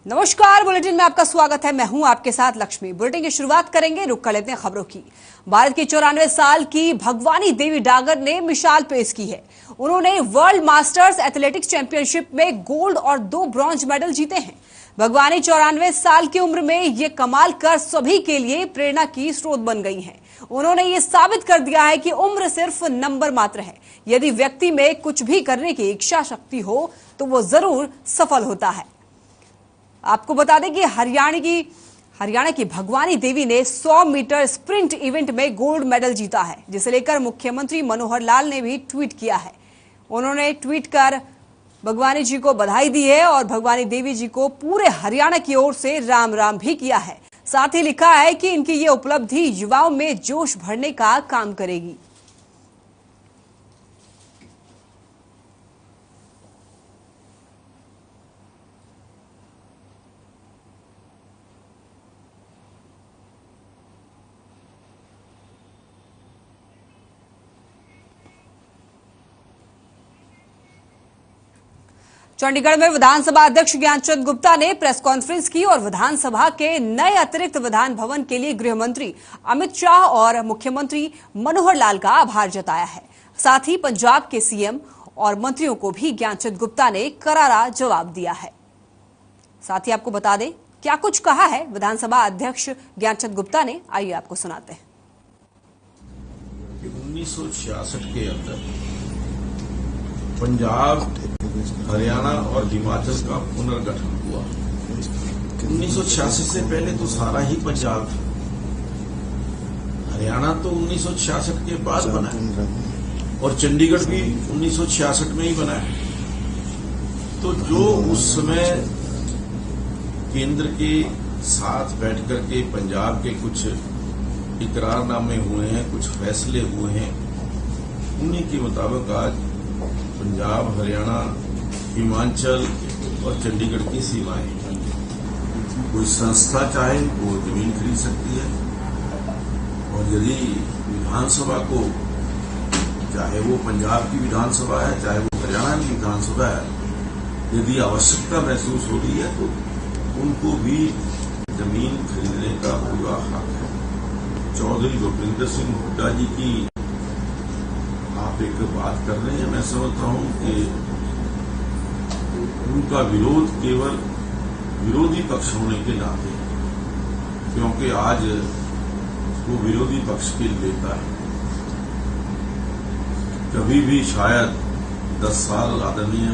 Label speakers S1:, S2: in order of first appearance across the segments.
S1: नमस्कार, बुलेटिन में आपका स्वागत है। मैं हूं आपके साथ लक्ष्मी। बुलेटिन की शुरुआत करेंगे, रुक कर लेते हैं खबरों की। भारत की 94 साल की भगवानी देवी डागर ने मिसाल पेश की है। उन्होंने वर्ल्ड मास्टर्स एथलेटिक्स चैंपियनशिप में गोल्ड और 2 ब्रॉन्ज मेडल जीते हैं। भगवानी 94 साल की उम्र में ये कमाल कर सभी के लिए प्रेरणा की स्रोत बन गई हैं। उन्होंने ये साबित कर दिया है कि उम्र सिर्फ नंबर मात्र है। यदि व्यक्ति में कुछ भी करने की इच्छा शक्ति हो तो वो जरूर सफल होता है। आपको बता दें कि हरियाणा की भगवानी देवी ने 100 मीटर स्प्रिंट इवेंट में गोल्ड मेडल जीता है, जिसे लेकर मुख्यमंत्री मनोहर लाल ने भी ट्वीट किया है। उन्होंने ट्वीट कर भगवानी जी को बधाई दी है और भगवानी देवी जी को पूरे हरियाणा की ओर से राम राम भी किया है। साथ ही लिखा है कि इनकी ये उपलब्धि युवाओं में जोश भरने का काम करेगी। चंडीगढ़ में विधानसभा अध्यक्ष ज्ञानचंद गुप्ता ने प्रेस कॉन्फ्रेंस की और विधानसभा के नए अतिरिक्त विधान भवन के लिए गृह मंत्री अमित शाह और मुख्यमंत्री मनोहर लाल का आभार जताया है। साथ ही पंजाब के सीएम और मंत्रियों को भी ज्ञानचंद गुप्ता ने करारा जवाब दिया है। साथ ही आपको बता दें क्या कुछ कहा है विधानसभा अध्यक्ष ज्ञानचंद गुप्ता ने, आइए आपको सुनाते हैं।
S2: 1966 के अंदर पंजाब, हरियाणा और हिमाचल का पुनर्गठन हुआ। 1966 से पहले तो सारा ही पंजाब था। हरियाणा तो 1966 के बाद बना है और चंडीगढ़ भी 1966 में ही बना है। तो जो उस समय केंद्र के साथ बैठकर के पंजाब के कुछ इकरारनामे हुए हैं, कुछ फैसले हुए हैं, उन्हीं के मुताबिक आज पंजाब, हरियाणा, हिमाचल और चंडीगढ़ की सीमाएं। कोई संस्था चाहे वो जमीन खरीद सकती है और यदि विधानसभा को, चाहे वो पंजाब की विधानसभा है चाहे वो हरियाणा की विधानसभा है, यदि आवश्यकता महसूस हो रही है तो उनको भी जमीन खरीदने का पूरा हक है। चौधरी भूपेंद्र सिंह हुड्डा जी की आप एक बात कर रहे हैं, मैं समझता हूं कि उनका विरोध केवल विरोधी पक्ष होने के नाते, क्योंकि आज वो विरोधी पक्ष के नेता है। कभी भी शायद 10 साल आदरणीय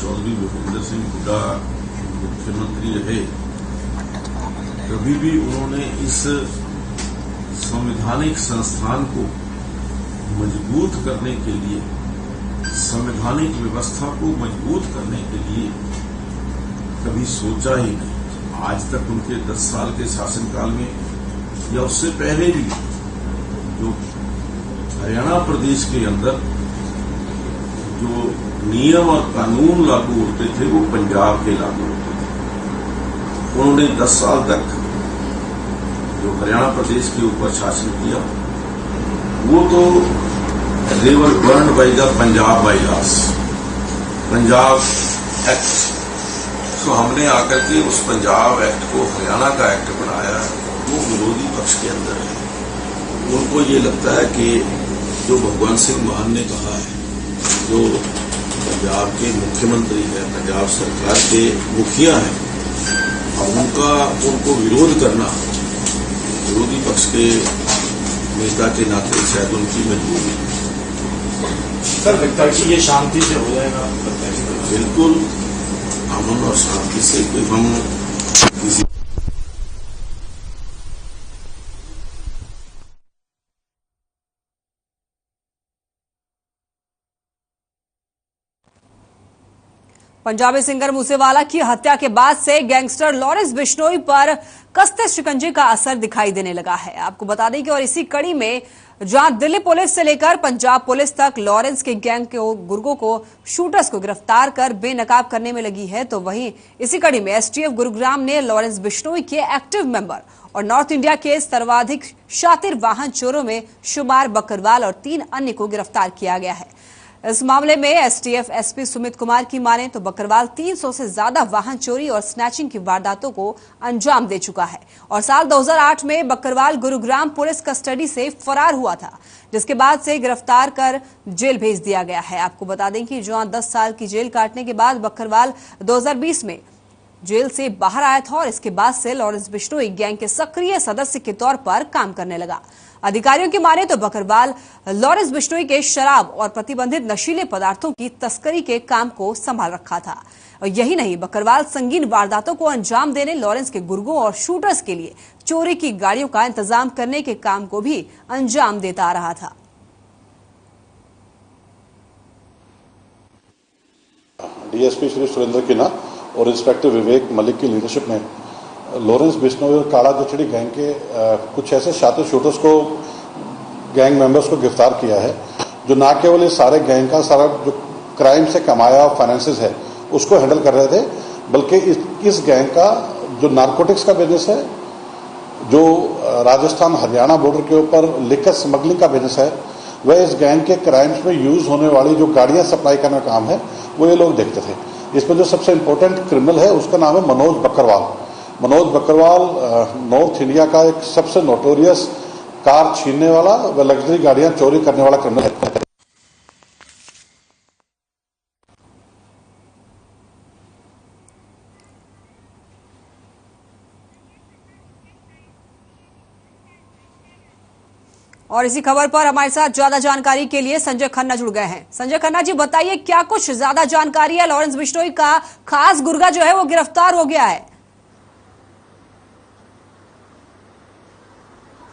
S2: चौधरी भूपेंद्र सिंह हुड्डा मुख्यमंत्री रहे, कभी भी उन्होंने इस संवैधानिक संस्थान को मजबूत करने के लिए, संवैधानिक व्यवस्था को मजबूत करने के लिए कभी सोचा ही नहीं। आज तक उनके 10 साल के शासनकाल में या उससे पहले भी जो हरियाणा प्रदेश के अंदर जो नियम और कानून लागू होते थे वो पंजाब के लागू होते थे। उन्होंने 10 साल तक जो हरियाणा प्रदेश के ऊपर शासन किया वो तो they were governed by the Punjab bylaws, Punjab act. तो हमने आकर के उस पंजाब एक्ट को हरियाणा का एक्ट बनाया। वो विरोधी पक्ष के अंदर है। उनको ये लगता है कि जो भगवंत सिंह मान ने कहा है, जो पंजाब के मुख्यमंत्री है, पंजाब सरकार के मुखिया है, अब उनको विरोध करना विरोधी पक्ष के नेता के नाते शायद उनकी मजबूरी है।
S3: सर, लगता है कि ये शांति से हो जाएगा?
S2: बिल्कुल अमन और शांति से हम किसी
S1: पंजाबी सिंगर मूसेवाला की हत्या के बाद से गैंगस्टर लॉरेंस बिश्नोई पर कसते शिकंजे का असर दिखाई देने लगा है। आपको बता दें कि और इसी कड़ी में जहां दिल्ली पुलिस से लेकर पंजाब पुलिस तक लॉरेंस के गैंग के गुर्गों को, शूटर्स को गिरफ्तार कर बेनकाब करने में लगी है, तो वहीं इसी कड़ी में एसटीएफ गुरुग्राम ने लॉरेंस बिश्नोई के एक्टिव मेंबर और नॉर्थ इंडिया के सर्वाधिक शातिर वाहन चोरों में शुमार बकरवाल और 3 अन्य को गिरफ्तार किया गया है। इस मामले में एसटीएफ एसपी सुमित कुमार की माने तो बकरवाल 300 से ज्यादा वाहन चोरी और स्नैचिंग की वारदातों को अंजाम दे चुका है और साल 2008 में बकरवाल गुरुग्राम पुलिस कस्टडी से फरार हुआ था, जिसके बाद से गिरफ्तार कर जेल भेज दिया गया है। आपको बता दें कि जहां 10 साल की जेल काटने के बाद बकरवाल 2020 में जेल से बाहर आया था और इसके बाद से लॉरेंस बिश्नोई गैंग के सक्रिय सदस्य के तौर पर काम करने लगा। अधिकारियों की माने तो बकरवाल लॉरेंस बिश्नोई के शराब और प्रतिबंधित नशीले पदार्थों की तस्करी के काम को संभाल रखा था। और यही नहीं, बकरवाल संगीन वारदातों को अंजाम देने लॉरेंस के गुर्गों और शूटर्स के लिए चोरी की गाड़ियों का इंतजाम करने के काम को भी अंजाम देता आ रहा था।
S4: डीएसपी श्री सुरेंद्र किन्ना और इंस्पेक्टर विवेक मलिक की लीडरशिप में लॉरेंस बिश्नोई और काला जचड़ी गैंग के कुछ ऐसे शातिर शूटर्स को, गैंग मेंबर्स को गिरफ्तार किया है, जो न केवल इस सारे गैंग का सारा जो क्राइम से कमाया फाइनेंसेस है उसको हैंडल कर रहे थे, बल्कि इस गैंग का जो नारकोटिक्स का बिजनेस है, जो राजस्थान हरियाणा बॉर्डर के ऊपर लिकर स्मगलिंग का बिजनेस है, वह इस गैंग के क्राइम्स में यूज होने वाली जो गाड़ियां सप्लाई करने का काम है वो ये लोग देखते थे। इसमें जो सबसे इंपॉर्टेंट क्रिमिनल है उसका नाम है मनोज बकरवाल। मनोज बकरवाल नॉर्थ इंडिया का एक सबसे नोटोरियस कार छीनने वाला व लग्जरी गाड़ियां चोरी करने वाला क्रिमिनल है।
S1: और इसी खबर पर हमारे साथ ज्यादा जानकारी के लिए संजय खन्ना जुड़ गए हैं। संजय खन्ना जी, बताइए क्या कुछ ज्यादा जानकारी है? लॉरेंस बिश्नोई का खास गुर्गा जो है वो गिरफ्तार हो गया है।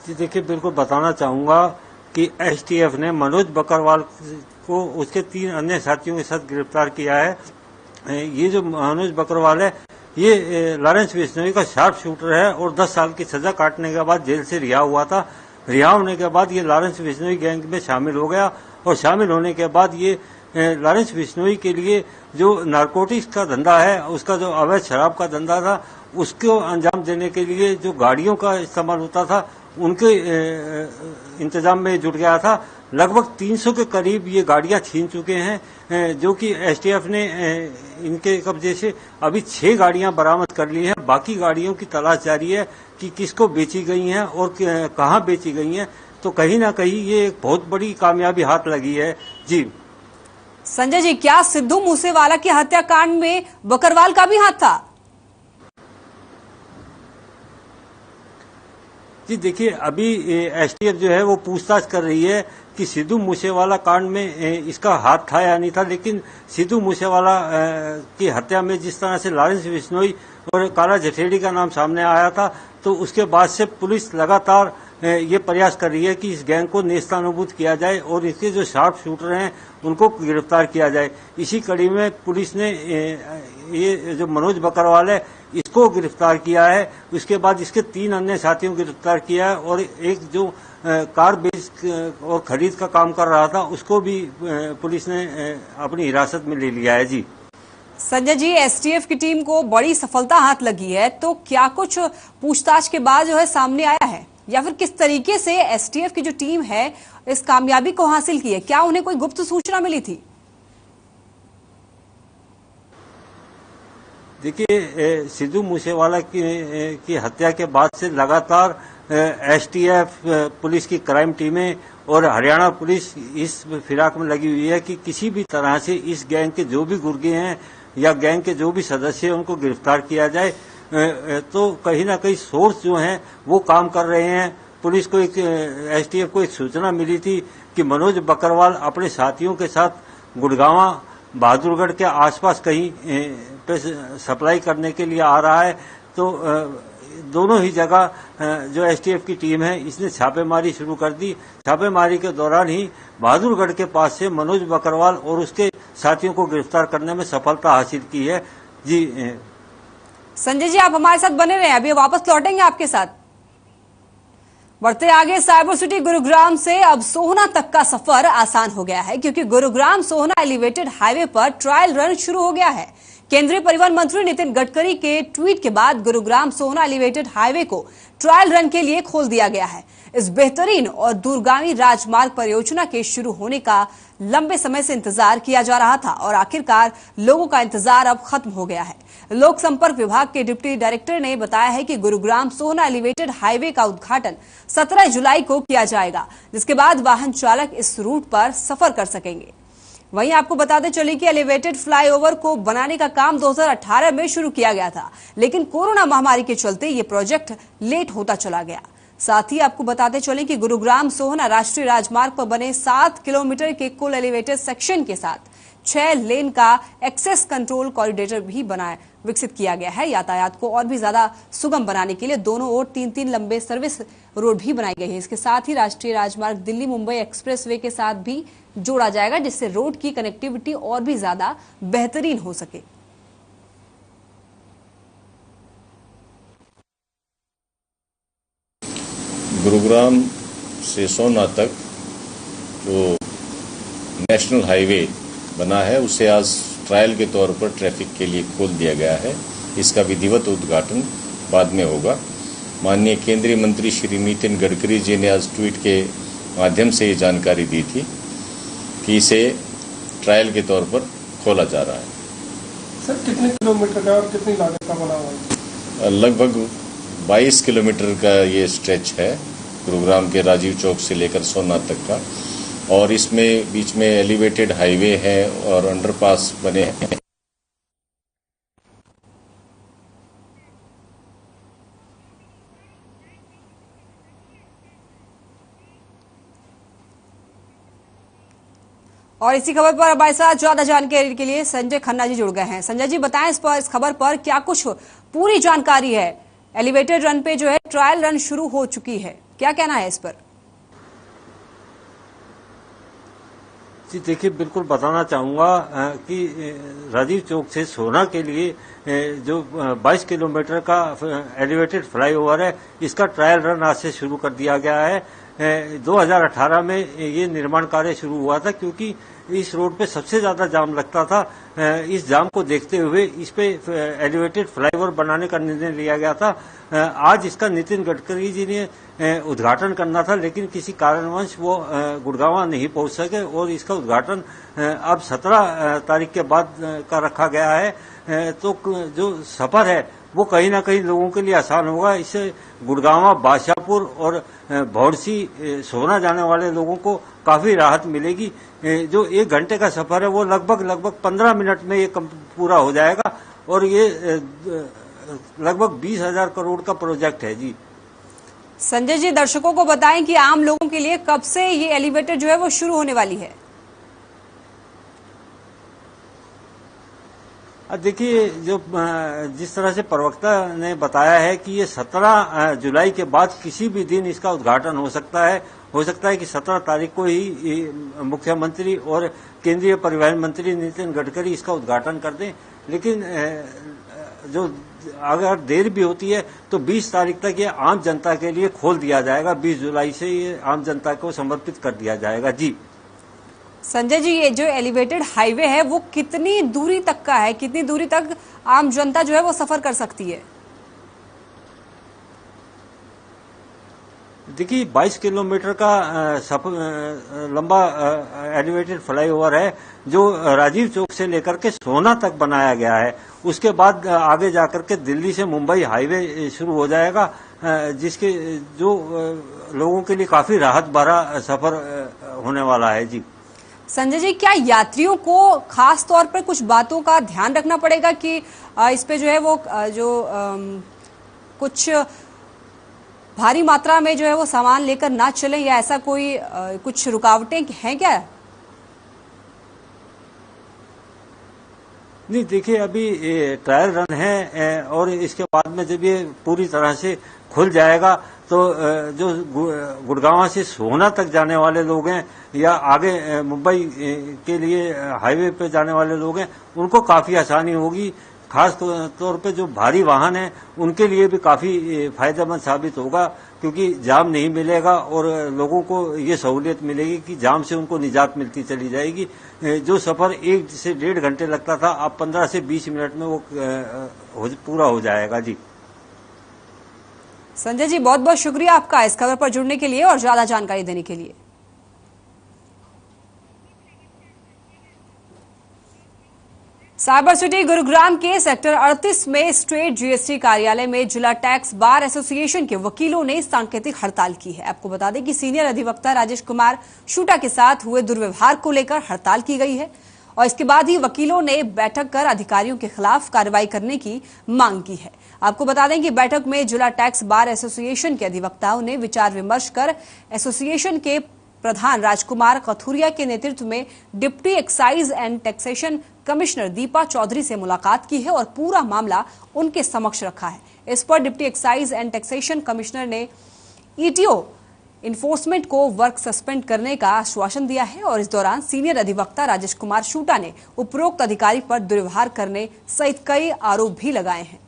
S5: जी देखिए, बिल्कुल बताना चाहूंगा कि एसटीएफ ने मनोज बकरवाल को उसके 3 अन्य साथियों के साथ गिरफ्तार किया है। ये जो मनोज बकरवाल है ये लॉरेंस बिश्नोई का शार्प शूटर है और 10 साल की सजा काटने के बाद जेल से रिहा हुआ था। रिहा होने के बाद ये लॉरेंस बिश्नोई गैंग में शामिल हो गया और शामिल होने के बाद ये लॉरेंस बिश्नोई के लिए जो नारकोटिक्स का धंधा है, उसका जो अवैध शराब का धंधा था, उसको अंजाम देने के लिए जो गाड़ियों का इस्तेमाल होता था उनके इंतजाम में जुट गया था। लगभग 300 के करीब ये गाड़ियां छीन चुके हैं, जो कि एसटीएफ ने इनके कब्जे से अभी 6 गाड़ियां बरामद कर ली हैं। बाकी गाड़ियों की तलाश जारी है कि किसको बेची गई हैं और कहां बेची गई हैं। तो कहीं ना कहीं ये एक बहुत बड़ी कामयाबी हाथ लगी है। जी
S1: संजय जी, क्या सिद्धू मूसेवाला की हत्याकांड में बकरवाल का भी हाथ था?
S5: जी देखिए, अभी एसटीएफ जो है वो पूछताछ कर रही है कि सिद्धू मूसेवाला कांड में इसका हाथ था या नहीं था, लेकिन सिद्धू मूसेवाला की हत्या में जिस तरह से लॉरेंस बिश्नोई और काला जठेड़ी का नाम सामने आया था, तो उसके बाद से पुलिस लगातार ये प्रयास कर रही है कि इस गैंग को नेस्तनाबूद किया जाए और इसके जो शार्प शूटर हैं उनको गिरफ्तार किया जाए। इसी कड़ी में पुलिस ने ये जो मनोज बकरवाल है इसको गिरफ्तार किया है। उसके बाद इसके 3 अन्य साथियों को गिरफ्तार किया है और एक जो कार बेच और खरीद का काम कर रहा था उसको भी पुलिस ने अपनी हिरासत में ले लिया है। जी
S1: संजय जी, एसटीएफ की टीम को बड़ी सफलता हाथ लगी है, तो क्या कुछ पूछताछ के बाद जो है सामने आया है, या फिर किस तरीके से एसटीएफ की जो टीम है इस कामयाबी को हासिल की है? क्या उन्हें कोई गुप्त सूचना मिली थी?
S5: देखिए, सिद्धू मूसेवाला की हत्या के बाद से लगातार एसटीएफ, पुलिस की क्राइम टीमें और हरियाणा पुलिस इस फिराक में लगी हुई है कि किसी भी तरह से इस गैंग के जो भी गुर्गे हैं या गैंग के जो भी सदस्य हैं उनको गिरफ्तार किया जाए। तो कहीं ना कहीं सोर्स जो हैं वो काम कर रहे हैं। पुलिस को एसटीएफ को एक सूचना मिली थी कि मनोज बकरवाल अपने साथियों के साथ गुड़गांवा, बहादुरगढ़ के आसपास कहीं पे सप्लाई करने के लिए आ रहा है। तो दोनों ही जगह जो एसटीएफ की टीम है इसने छापेमारी शुरू कर दी। छापेमारी के दौरान ही बहादुरगढ़ के पास से मनोज बकरवाल और उसके साथियों को गिरफ्तार करने में सफलता हासिल की है। जी
S1: संजय जी, आप हमारे साथ बने रहे, अभी वापस लौटेंगे आपके साथ। बढ़ते आगे, साइबर सिटी गुरुग्राम से अब सोहना तक का सफर आसान हो गया है, क्योंकि गुरुग्राम सोहना एलिवेटेड हाईवे पर ट्रायल रन शुरू हो गया है। केंद्रीय परिवहन मंत्री नितिन गडकरी के ट्वीट के बाद गुरुग्राम सोहना एलिवेटेड हाईवे को ट्रायल रन के लिए खोल दिया गया है। इस बेहतरीन और दूरगामी राजमार्ग परियोजना के शुरू होने का लंबे समय से इंतजार किया जा रहा था और आखिरकार लोगों का इंतजार अब खत्म हो गया है। लोक संपर्क विभाग के डिप्टी डायरेक्टर ने बताया है कि गुरुग्राम सोहना एलिवेटेड हाईवे का उद्घाटन 17 जुलाई को किया जाएगा, जिसके बाद वाहन चालक इस रूट पर सफर कर सकेंगे। वहीं आपको बताते चले कि एलिवेटेड फ्लाईओवर को बनाने का काम 2018 में शुरू किया गया था, लेकिन कोरोना महामारी के चलते ये प्रोजेक्ट लेट होता चला गया। साथ ही आपको बताते चले कि गुरुग्राम सोहना राष्ट्रीय राजमार्ग पर बने 7 किलोमीटर के कुल एलिवेटेड सेक्शन के साथ 6 लेन का एक्सेस कंट्रोल कॉरिडोर भी विकसित किया गया है। यातायात को और भी ज्यादा सुगम बनाने के लिए दोनों ओर 3-3 लंबे सर्विस रोड भी बनाई गई है। इसके साथ ही राष्ट्रीय राजमार्ग दिल्ली मुंबई एक्सप्रेसवे के साथ भी जोड़ा जाएगा, जिससे रोड की कनेक्टिविटी और भी ज्यादा बेहतरीन हो सके।
S6: गुरुग्राम से सोहना तक जो नेशनल हाईवे बना है उसे आज ट्रायल के तौर पर ट्रैफिक के लिए खोल दिया गया है। इसका विधिवत उद्घाटन बाद में होगा। माननीय केंद्रीय मंत्री श्री नितिन गडकरी जी ने आज ट्वीट के माध्यम से ये जानकारी दी थी कि इसे ट्रायल के तौर पर खोला जा रहा है।
S7: सर कितने किलोमीटर का और कितनी लागत का बना हुआ है?
S6: लगभग 22 किलोमीटर का ये स्ट्रेच है गुरुग्राम के राजीव चौक से लेकर सोहना तक का, और इसमें बीच में एलिवेटेड हाईवे है और अंडरपास बने हैं।
S1: और इसी खबर पर हमारे साथ ज्यादा जानकारी के लिए संजय खन्ना जी जुड़ गए हैं। संजय जी बताएं इस खबर पर क्या कुछ पूरी जानकारी है। एलिवेटेड रन पे जो है ट्रायल रन शुरू हो चुकी है, क्या कहना है इस पर?
S5: जी देखिए, बिल्कुल बताना चाहूंगा कि राजीव चौक से सोहना के लिए जो 22 किलोमीटर का एलिवेटेड फ्लाईओवर है, इसका ट्रायल रन आज से शुरू कर दिया गया है। 2018 में ये निर्माण कार्य शुरू हुआ था, क्योंकि इस रोड पे सबसे ज्यादा जाम लगता था। इस जाम को देखते हुए इस पे एलिवेटेड फ्लाईओवर बनाने का निर्णय लिया गया था। आज इसका नितिन गडकरी जी ने उद्घाटन करना था, लेकिन किसी कारणवश वो गुड़गांव नहीं पहुंच सके और इसका उद्घाटन अब 17 तारीख के बाद का रखा गया है। तो जो सफर है वो कहीं ना कहीं लोगों के लिए आसान होगा। इससे गुड़गांव, बादशाहपुर और भौड़सी सोहना जाने वाले लोगों को काफी राहत मिलेगी। जो 1 घंटे का सफर है वो लगभग 15 मिनट में ये पूरा हो जाएगा और ये लगभग 20,000 करोड़ का प्रोजेक्ट है। जी
S1: संजय जी, दर्शकों को बताएं कि आम लोगों के लिए कब से ये एलिवेटेड जो है वो शुरू होने वाली है?
S5: देखिए, जो जिस तरह से प्रवक्ता ने बताया है कि ये 17 जुलाई के बाद किसी भी दिन इसका उद्घाटन हो सकता है। हो सकता है कि 17 तारीख को ही मुख्यमंत्री और केंद्रीय परिवहन मंत्री नितिन गडकरी इसका उद्घाटन कर दें, लेकिन जो अगर देर भी होती है तो 20 तारीख तक ये आम जनता के लिए खोल दिया जाएगा। 20 जुलाई से ये आम जनता को समर्पित कर दिया जाएगा। जी
S1: संजय जी, ये जो एलिवेटेड हाईवे है वो कितनी दूरी तक का है? कितनी दूरी तक आम जनता जो है वो सफर कर सकती है?
S5: देखिए, 22 किलोमीटर का लंबा एलिवेटेड फ्लाईओवर है जो राजीव चौक से लेकर के सोहना तक बनाया गया है। उसके बाद आगे जाकर के दिल्ली से मुंबई हाईवे शुरू हो जाएगा, जिसके जो लोगों के लिए काफी राहत भरा सफर होने वाला है। जी
S1: संजय जी, क्या यात्रियों को खास तौर पर कुछ बातों का ध्यान रखना पड़ेगा कि इस पे जो है वो कुछ भारी मात्रा में जो है वो सामान लेकर ना चलें, या ऐसा कोई कुछ रुकावटें हैं क्या?
S5: नहीं, देखिए, अभी ट्रायल रन है और इसके बाद में जब ये पूरी तरह से खुल जाएगा तो जो गुड़गांव से सोहना तक जाने वाले लोग हैं या आगे मुंबई के लिए हाईवे पे जाने वाले लोग हैं, उनको काफी आसानी होगी। खास तौर पे जो भारी वाहन है उनके लिए भी काफी फायदेमंद साबित होगा, क्योंकि जाम नहीं मिलेगा और लोगों को ये सहूलियत मिलेगी कि जाम से उनको निजात मिलती चली जाएगी। जो सफर 1 से 1.5 घंटे लगता था, अब 15 से 20 मिनट में वो पूरा हो जाएगा। जी
S1: संजय जी, बहुत बहुत शुक्रिया आपका इस खबर पर जुड़ने के लिए और ज्यादा जानकारी देने के लिए। साइबर सिटी गुरुग्राम के सेक्टर 38 में स्टेट जीएसटी कार्यालय में जिला टैक्स बार एसोसिएशन के वकीलों ने सांकेतिक हड़ताल की है। आपको बता दें कि सीनियर अधिवक्ता राजेश कुमार शूटा के साथ हुए दुर्व्यवहार को लेकर हड़ताल की गई है और इसके बाद ही वकीलों ने बैठक कर अधिकारियों के खिलाफ कार्रवाई करने की मांग की है। आपको बता दें कि बैठक में जिला टैक्स बार एसोसिएशन के अधिवक्ताओं ने विचार विमर्श कर एसोसिएशन के प्रधान राजकुमार कथुरिया के नेतृत्व में deputy excise and taxation commissioner Deepa Chaudhary से मुलाकात की है और पूरा मामला उनके समक्ष रखा है। इस पर deputy excise and taxation commissioner ने ईटीओ इन्फोर्समेंट को वर्क सस्पेंड करने का आश्वासन दिया है और इस दौरान सीनियर अधिवक्ता राजेश कुमार शूटा ने उपरोक्त अधिकारी पर दुर्व्यवहार करने सहित कई आरोप भी लगाए हैं।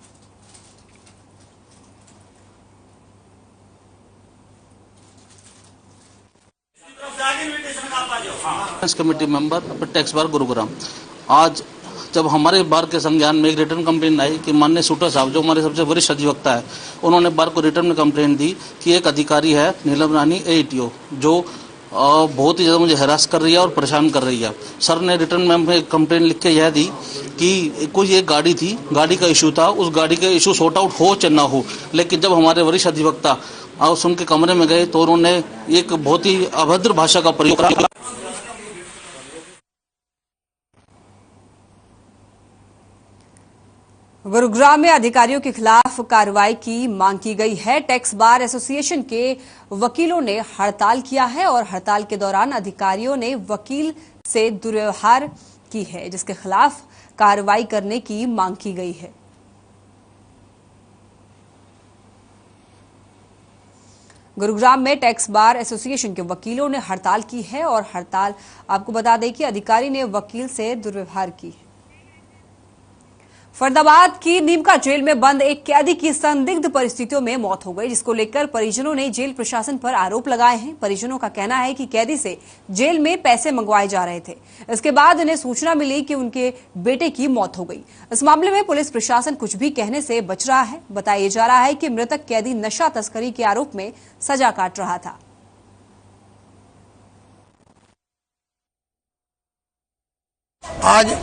S8: Committee member tax bar Gurugram, आज जब हमारे बार के संज्ञान में एक रिटर्न कंप्लेंट आई कि माननीय शूटर साहब जो हमारे सबसे वरिष्ठ अधिवक्ता है, उन्होंने बार को रिटर्न में कंप्लेंट दी कि एक अधिकारी है नीलम रानी एईटीओ जो बहुत ही ज़्यादा मुझे हैरास कर रही है और परेशान कर रही है। सर ने रिटर्न में कंप्लेंट लिख के यह दी कि कोई एक गाड़ी थी, गाड़ी का इशू था, उस गाड़ी का इशू सॉर्ट आउट हो चाहे ना हो, लेकिन जब हमारे वरिष्ठ अधिवक्ता उनके कमरे में गए तो उन्होंने एक बहुत ही अभद्र भाषा का प्रयोग किया।
S1: गुरुग्राम में अधिकारियों के खिलाफ कार्रवाई की मांग की गई है। टैक्स बार एसोसिएशन के वकीलों ने हड़ताल किया है और हड़ताल के दौरान अधिकारियों ने वकील से दुर्व्यवहार की है, जिसके खिलाफ कार्रवाई करने की मांग की गई है। गुरुग्राम में टैक्स बार एसोसिएशन के वकीलों ने हड़ताल की है और हड़ताल आपको बता दें कि अधिकारी ने वकील से दुर्व्यवहार की है। फरीदाबाद की नीमका जेल में बंद एक कैदी की संदिग्ध परिस्थितियों में मौत हो गई, जिसको लेकर परिजनों ने जेल प्रशासन पर आरोप लगाए हैं। परिजनों का कहना है कि कैदी से जेल में पैसे मंगवाए जा रहे थे। इसके बाद उन्हें सूचना मिली कि उनके बेटे की मौत हो गई। इस मामले में पुलिस प्रशासन कुछ भी कहने से बच रहा है। बताया जा रहा है कि मृतक कैदी नशा तस्करी के आरोप में सजा काट रहा था।
S9: आज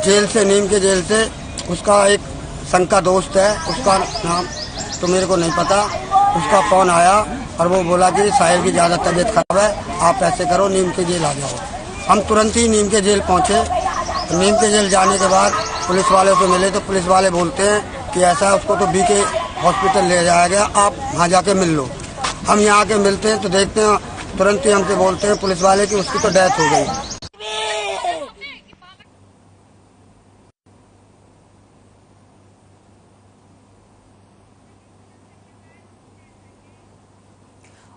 S9: जेल से, नीम के जेल से उसका एक संघ का दोस्त है, उसका नाम तो मेरे को नहीं पता, उसका फोन आया और वो बोला कि साहिल की ज़्यादा तबीयत खराब है, आप ऐसे करो नीम के जेल आ जाओ। हम तुरंत ही नीम के जेल पहुंचे। नीम के जेल जाने के बाद पुलिस वाले से मिले तो पुलिस वाले बोलते हैं कि ऐसा उसको तो बीके हॉस्पिटल ले जाया गया, आप वहाँ जाके मिल लो। हम यहाँ आके मिलते हैं तो देखते हैं तुरंत ही हमसे बोलते हैं पुलिस वाले कि उसकी तो डेथ हो गई।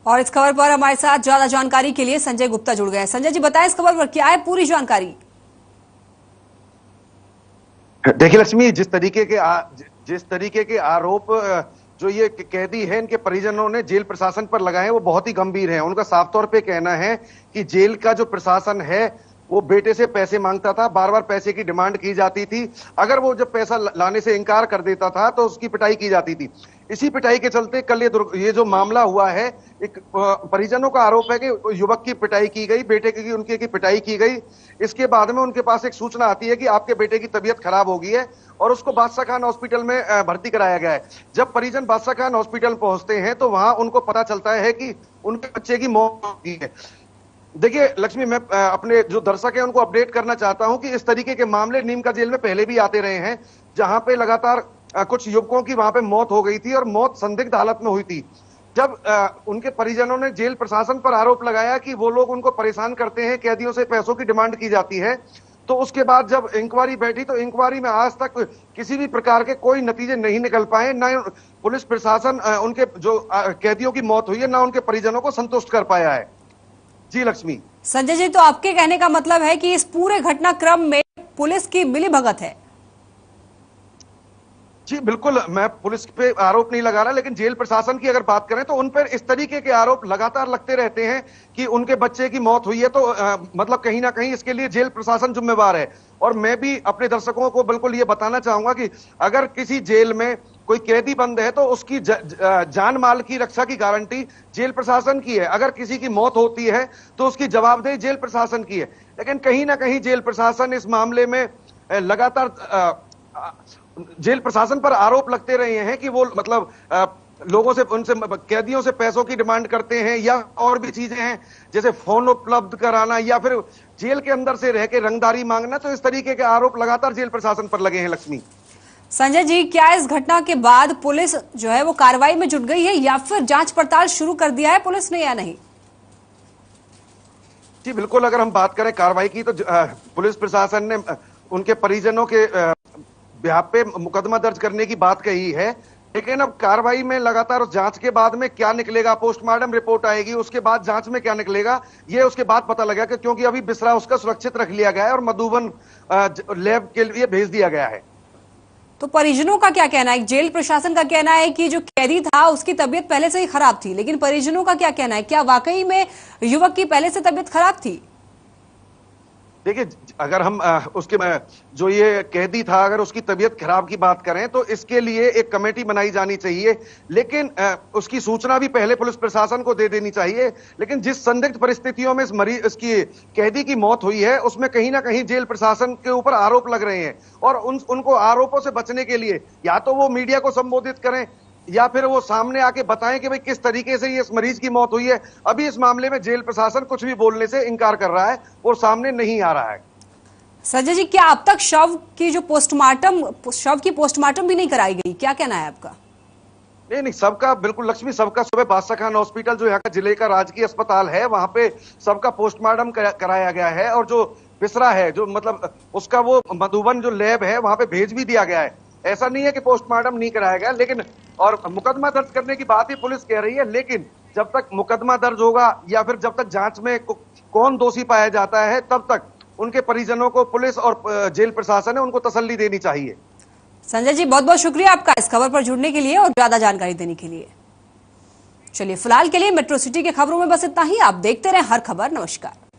S1: और इस खबर पर हमारे साथ ज्यादा जानकारी के लिए संजय गुप्ता जुड़ गए। संजय जी, बताएं इस खबर पर क्या है पूरी जानकारी।
S10: देखिए लक्ष्मी, जिस तरीके के आरोप जो ये कैदी है इनके परिजनों ने जेल प्रशासन पर लगाए हैं वो बहुत ही गंभीर हैं। उनका साफ तौर पे कहना है कि जेल का जो प्रशासन है वो बेटे से पैसे मांगता था, बार बार पैसे की डिमांड की जाती थी। अगर वो जब पैसा लाने से इनकार कर देता था तो उसकी पिटाई की जाती थी। इसी पिटाई के चलते कल ये जो मामला हुआ है, एक परिजनों का आरोप है कि युवक की पिटाई की गई, बेटे की उनके की पिटाई की गई। इसके बाद में उनके पास एक सूचना आती है कि आपके बेटे की तबीयत खराब हो गई है और उसको बादशाह खान हॉस्पिटल में भर्ती कराया गया है। जब परिजन बादशाह खान हॉस्पिटल पहुंचते हैं तो वहां उनको पता चलता है कि उनके बच्चे की मौत हो गई है। देखिए लक्ष्मी, मैं अपने जो दर्शक हैं उनको अपडेट करना चाहता हूं कि इस तरीके के मामले नीमका जेल में पहले भी आते रहे हैं, जहां पे लगातार कुछ युवकों की वहां पे मौत हो गई थी और मौत संदिग्ध हालत में हुई थी। जब उनके परिजनों ने जेल प्रशासन पर आरोप लगाया कि वो लोग उनको परेशान करते हैं, कैदियों से पैसों की डिमांड की जाती है, तो उसके बाद जब इंक्वायरी बैठी तो इंक्वायरी में आज तक किसी भी प्रकार के कोई नतीजे नहीं निकल पाए। न पुलिस प्रशासन उनके जो कैदियों की मौत हुई है, न उनके परिजनों को संतुष्ट कर पाया है। जी लक्ष्मी।
S1: संजय जी, तो आपके कहने का मतलब है कि इस पूरे घटनाक्रम में पुलिस की मिलीभगत है?
S10: जी बिल्कुल, मैं पुलिस पे आरोप नहीं लगा रहा, लेकिन जेल प्रशासन की अगर बात करें तो उन पर इस तरीके के आरोप लगातार लगते रहते हैं कि उनके बच्चे की मौत हुई है, तो मतलब कहीं ना कहीं इसके लिए जेल प्रशासन जिम्मेवार है। और मैं भी अपने दर्शकों को बिल्कुल ये बताना चाहूंगा कि अगर किसी जेल में कोई कैदी बंद है तो उसकी जान माल की रक्षा की गारंटी जेल प्रशासन की है। अगर किसी की मौत होती है तो उसकी जवाबदेही जेल प्रशासन की है। लेकिन कहीं ना कहीं जेल प्रशासन इस मामले में लगातार जेल प्रशासन पर आरोप लगते रहे हैं कि वो मतलब लोगों से, उनसे, कैदियों से पैसों की डिमांड करते हैं या और भी चीजें हैं जैसे फोन उपलब्ध कराना या फिर जेल के अंदर से रह के रंगदारी मांगना। तो इस तरीके के आरोप लगातार जेल प्रशासन पर लगे हैं। लक्ष्मी,
S1: संजय जी, क्या इस घटना के बाद पुलिस जो है वो कार्रवाई में जुट गई है या फिर जांच पड़ताल शुरू कर दिया है पुलिस ने या नहीं?
S10: जी बिल्कुल, अगर हम बात करें कार्रवाई की तो पुलिस प्रशासन ने उनके परिजनों के बिहाफ पे मुकदमा दर्ज करने की बात कही है। लेकिन अब कार्रवाई में लगातार उस जांच के बाद में क्या निकलेगा, पोस्टमार्टम रिपोर्ट आएगी, उसके बाद जांच में क्या निकलेगा ये उसके बाद पता लगेगा कि क्योंकि अभी बिसरा उसका सुरक्षित रख लिया गया है और मधुबन लैब के लिए भेज दिया गया है।
S1: तो परिजनों का क्या कहना है? जेल प्रशासन का कहना है कि जो कैदी था उसकी तबीयत पहले से ही खराब थी, लेकिन परिजनों का क्या कहना है? क्या वाकई में युवक की पहले से तबीयत खराब थी?
S10: देखिए, अगर हम उसके जो ये कैदी था अगर उसकी तबीयत खराब की बात करें तो इसके लिए एक कमेटी बनाई जानी चाहिए, लेकिन उसकी सूचना भी पहले पुलिस प्रशासन को दे देनी चाहिए। लेकिन जिस संदिग्ध परिस्थितियों में इसकी कैदी की मौत हुई है उसमें कहीं ना कहीं जेल प्रशासन के ऊपर आरोप लग रहे हैं और उनको आरोपों से बचने के लिए या तो वो मीडिया को संबोधित करें या फिर वो सामने आके बताएं कि भाई किस तरीके से ये इस मरीज की मौत हुई है। अभी इस मामले में जेल प्रशासन कुछ भी बोलने से इनकार कर रहा है और सामने नहीं आ रहा है।
S1: संजय जी, क्या अब तक शव की पोस्टमार्टम भी नहीं कराई गई? क्या कहना है आपका?
S10: नहीं, सबका बिल्कुल लक्ष्मी, सबका सुबह बादशाह खान हॉस्पिटल जो यहाँ का जिले का राजकीय अस्पताल है वहां पे सबका पोस्टमार्टम कराया गया है और जो बिसरा है जो मतलब उसका वो मधुबन जो लैब है वहां पे भेज भी दिया गया है। ऐसा नहीं है कि पोस्टमार्टम नहीं कराया गया, लेकिन और मुकदमा दर्ज करने की बात ही पुलिस कह रही है। लेकिन जब तक मुकदमा दर्ज होगा या फिर जब तक जांच में कौन दोषी पाया जाता है तब तक उनके परिजनों को पुलिस और जेल प्रशासन है उनको तसल्ली देनी चाहिए।
S1: संजय जी, बहुत बहुत शुक्रिया आपका इस खबर पर जुड़ने के लिए और ज्यादा जानकारी देने के लिए। चलिए, फिलहाल के लिए मेट्रो सिटी की खबरों में बस इतना ही। आप देखते रहें हर खबर। नमस्कार।